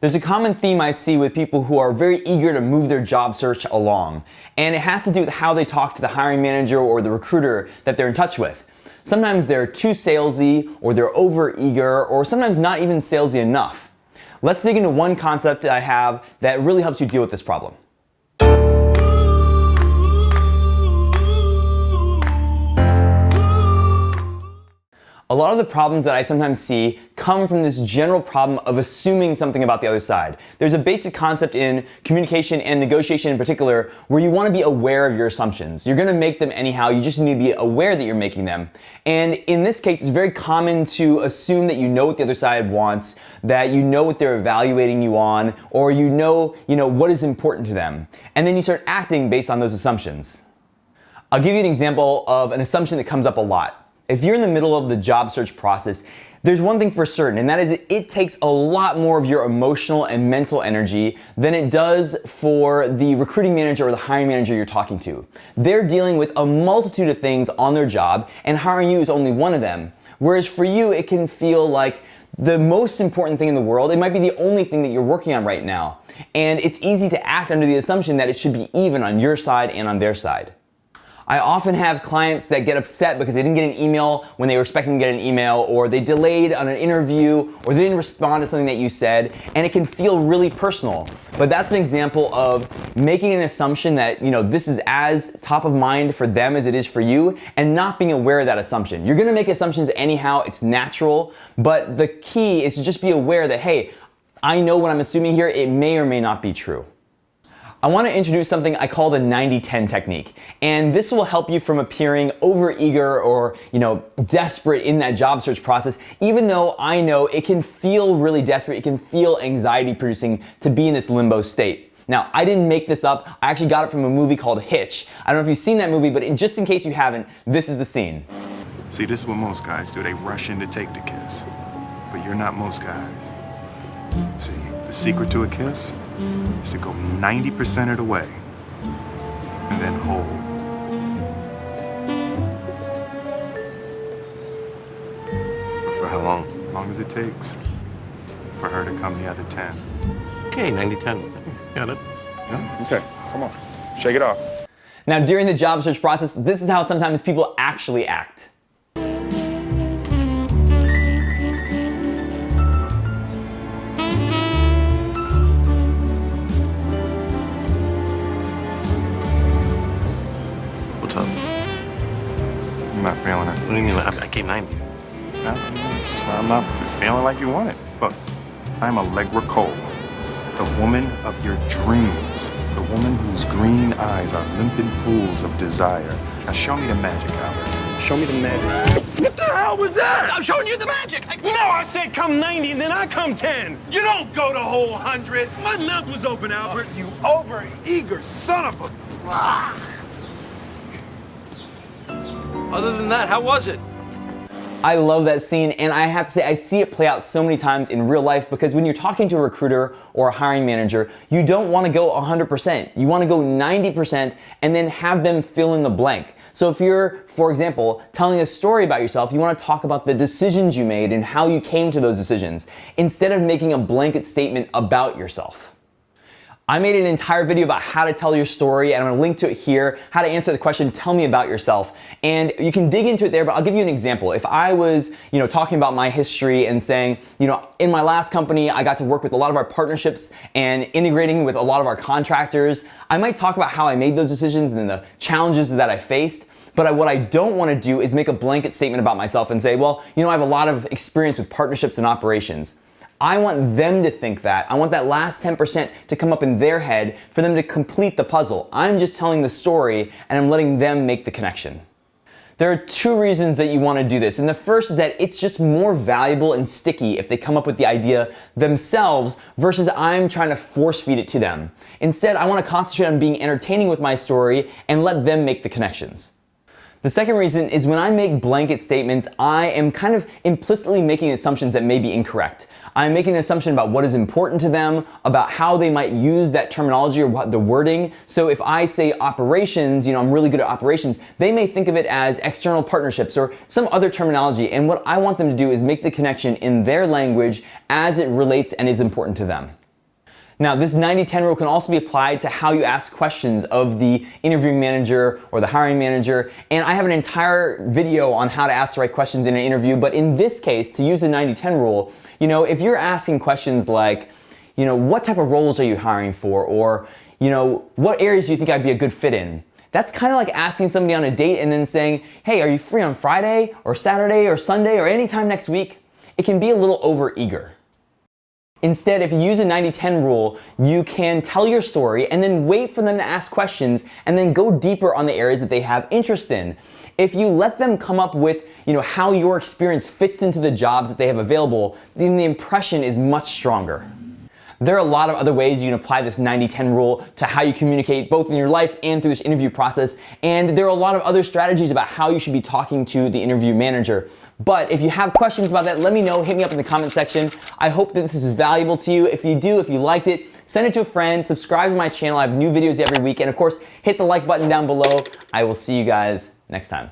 There's a common theme I see with people who are very eager to move their job search along, and it has to do with how they talk to the hiring manager or the recruiter that they're in touch with. Sometimes they're too salesy, or they're over eager, or sometimes not even salesy enough. Let's dig into one concept that I have that really helps you deal with this problem. A lot of the problems that I sometimes see come from this general problem of assuming something about the other side. There's a basic concept in communication and negotiation in particular where you want to be aware of your assumptions. You're going to make them anyhow, you just need to be aware that you're making them. And in this case, it's very common to assume that you know what the other side wants, that you know what they're evaluating you on, or you know what is important to them. And then you start acting based on those assumptions. I'll give you an example of an assumption that comes up a lot. If you're in the middle of the job search process, there's one thing for certain, and that is it takes a lot more of your emotional and mental energy than it does for the recruiting manager or the hiring manager you're talking to. They're dealing with a multitude of things on their job, and hiring you is only one of them. Whereas for you, it can feel like the most important thing in the world. It might be the only thing that you're working on right now. And it's easy to act under the assumption that it should be even on your side and on their side. I often have clients that get upset because they didn't get an email when they were expecting to get an email, or they delayed on an interview, or they didn't respond to something that you said, and it can feel really personal. But that's an example of making an assumption that, this is as top of mind for them as it is for you, and not being aware of that assumption. You're gonna make assumptions anyhow, it's natural, but the key is to just be aware that, hey, I know what I'm assuming here, it may or may not be true. I want to introduce something I call the 90-10 technique. And this will help you from appearing overeager or, desperate in that job search process, even though I know it can feel really desperate, it can feel anxiety producing to be in this limbo state. Now, I didn't make this up. I actually got it from a movie called Hitch. I don't know if you've seen that movie, but just in case you haven't, this is the scene. See, this is what most guys do. They rush in to take the kiss. But you're not most guys. See, the secret to a kiss is to go 90% of the way and then hold. For how long? As long as it takes for her to come the other 10. Okay, 90-10. Got it. Yeah? Okay, come on. Shake it off. Now, during the job search process, this is how sometimes people actually act. I'm not feeling it. What do you mean? I gave 90. No, I'm not feeling like you want it. Look, I'm Allegra Cole, the woman of your dreams, the woman whose green eyes are limpid pools of desire. Now show me the magic, Albert. Show me the magic. What the hell was that? I'm showing you the magic. No, I said come 90 and then I come 10. You don't go the whole 100. My mouth was open, Albert. You over-eager son of a... Other than that, how was it? I love that scene, and I have to say I see it play out so many times in real life, because when you're talking to a recruiter or a hiring manager, you don't want to go 100%. You want to go 90% and then have them fill in the blank. So if you're, for example, telling a story about yourself, you want to talk about the decisions you made and how you came to those decisions, instead of making a blanket statement about yourself. I made an entire video about how to tell your story, and I'm gonna link to it here, how to answer the question, tell me about yourself. And you can dig into it there, but I'll give you an example. If I was, talking about my history and saying, in my last company, I got to work with a lot of our partnerships and integrating with a lot of our contractors, I might talk about how I made those decisions and the challenges that I faced. But what I don't want to do is make a blanket statement about myself and say, well, I have a lot of experience with partnerships and operations. I want them to think that. I want that last 10% to come up in their head for them to complete the puzzle. I'm just telling the story, and I'm letting them make the connection. There are two reasons that you want to do this. And the first is that it's just more valuable and sticky if they come up with the idea themselves versus I'm trying to force feed it to them. Instead, I want to concentrate on being entertaining with my story and let them make the connections. The second reason is when I make blanket statements, I am kind of implicitly making assumptions that may be incorrect. I'm making an assumption about what is important to them, about how they might use that terminology or what the wording. So if I say operations, I'm really good at operations, they may think of it as external partnerships or some other terminology. And what I want them to do is make the connection in their language as it relates and is important to them. Now, this 90-10 rule can also be applied to how you ask questions of the interviewing manager or the hiring manager, and I have an entire video on how to ask the right questions in an interview, but in this case, to use the 90-10 rule, if you're asking questions like, what type of roles are you hiring for, or, what areas do you think I'd be a good fit in? That's kind of like asking somebody on a date and then saying, hey, are you free on Friday, or Saturday, or Sunday, or anytime next week? It can be a little over-eager. Instead, if you use a 90-10 rule, you can tell your story and then wait for them to ask questions and then go deeper on the areas that they have interest in. If you let them come up with, how your experience fits into the jobs that they have available, then the impression is much stronger. There are a lot of other ways you can apply this 90-10 rule to how you communicate both in your life and through this interview process, and there are a lot of other strategies about how you should be talking to the interview manager. But if you have questions about that, let me know, hit me up in the comment section. I hope that this is valuable to you. If you do, if you liked it, send it to a friend, subscribe to my channel. I have new videos every week, and of course, hit the like button down below. I will see you guys next time.